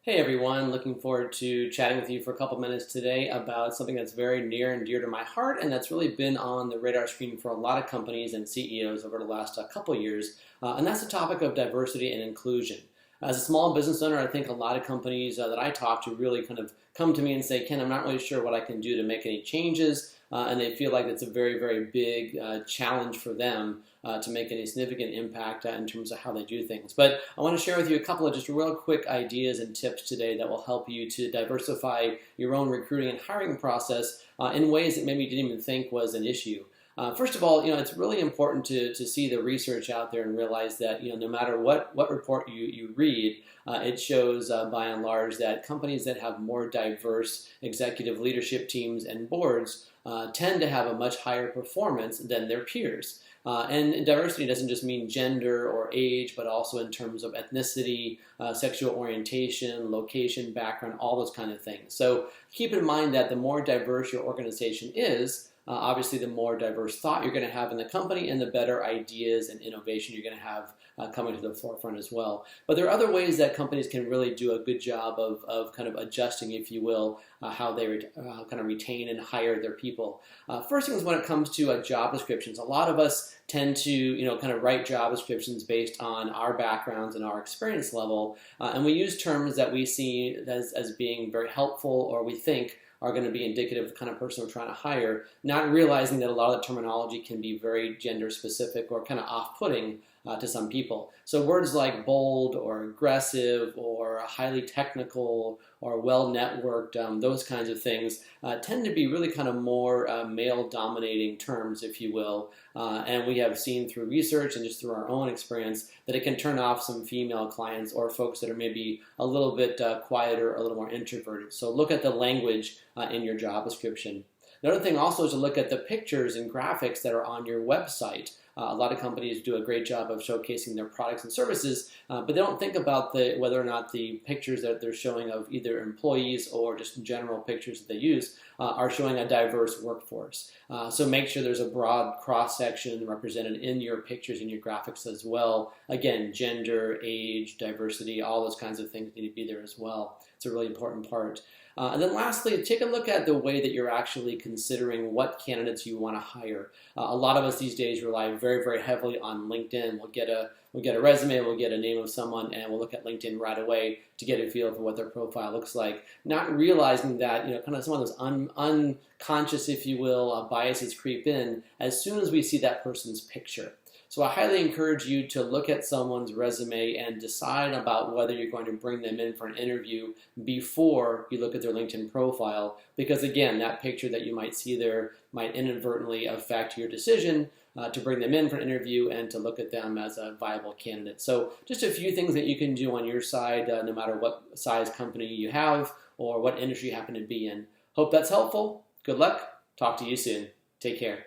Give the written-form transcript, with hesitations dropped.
Hey everyone, looking forward to chatting with you for a couple minutes today about something that's very near and dear to my heart and that's really been on the radar screen for a lot of companies and CEOs over the last couple years, and that's the topic of diversity and inclusion. As a small business owner, I think a lot of companies that I talk to really kind of come to me and say, Ken, I'm not really sure what I can do to make any changes, and they feel like it's a very, very big challenge for them to make any significant impact in terms of how they do things. But I want to share with you a couple of just real quick ideas and tips today that will help you to diversify your own recruiting and hiring process in ways that maybe you didn't even think was an issue. First of all, it's really important to see the research out there and realize that, no matter what report you read, it shows by and large that companies that have more diverse executive leadership teams and boards tend to have a much higher performance than their peers. And diversity doesn't just mean gender or age, but also in terms of ethnicity, sexual orientation, location, background, all those kind of things. So keep in mind that the more diverse your organization is, obviously the more diverse thought you're going to have in the company and the better ideas and innovation you're going to have coming to the forefront as well. But there are other ways that companies can really do a good job of kind of adjusting, if you will, how they kind of retain and hire their people. First thing is when it comes to job descriptions. A lot of us tend to kind of write job descriptions based on our backgrounds and our experience level, and we use terms that we see as being very helpful or we think are going to be indicative of the kind of person we're trying to hire, not realizing that a lot of the terminology can be very gender specific or kind of off-putting to some people. So words like bold or aggressive or highly technical or well-networked, those kinds of things tend to be really kind of more male-dominating terms, if you will. And we have seen through research and just through our own experience that it can turn off some female clients or folks that are maybe a little bit quieter, a little more introverted. So look at the language in your job description. Another thing also is to look at the pictures and graphics that are on your website. A lot of companies do a great job of showcasing their products and services, but they don't think about whether or not the pictures that they're showing of either employees or just general pictures that they use are showing a diverse workforce. So make sure there's a broad cross-section represented in your pictures and your graphics as well. Again, gender, age, diversity, all those kinds of things need to be there as well. It's a really important part. And then lastly, take a look at the way that you're actually considering what candidates you want to hire. A lot of us these days rely very, very heavily on LinkedIn. We'll get a resume, we'll get a name of someone, and we'll look at LinkedIn right away to get a feel for what their profile looks like. Not realizing that kind of some of those unconscious, if you will, biases creep in as soon as we see that person's picture. So I highly encourage you to look at someone's resume and decide about whether you're going to bring them in for an interview before you look at their LinkedIn profile, because again, that picture that you might see there might inadvertently affect your decision to bring them in for an interview and to look at them as a viable candidate. So just a few things that you can do on your side, no matter what size company you have or what industry you happen to be in. Hope that's helpful. Good luck. Talk to you soon. Take care.